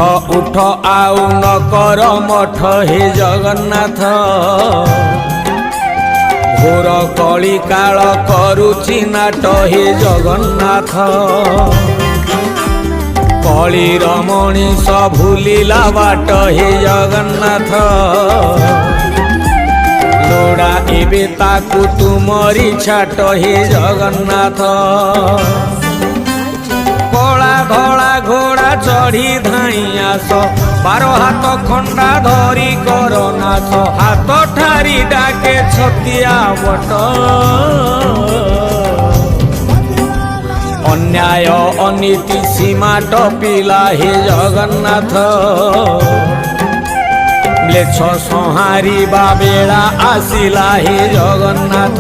उठ आउ न कर मठ हे जगन्नाथ घोर कली काल करुछि नाट हे जगन्नाथ कलीर मनीष भूलिला बाट हे जगन्नाथ लोड़ा एबे ताकू तुमरी छाट हे जगन्नाथ कला धला घोड़ा चढ़ी धाई आस 12 हाथ खंडा धरी कर नाथ हाथ ठारी डाके छतिया बट अन्याय अनीति सीमा टपिला हे जगन्नाथ म्लेच्छ संहारिबा बेला आसिला हे जगन्नाथ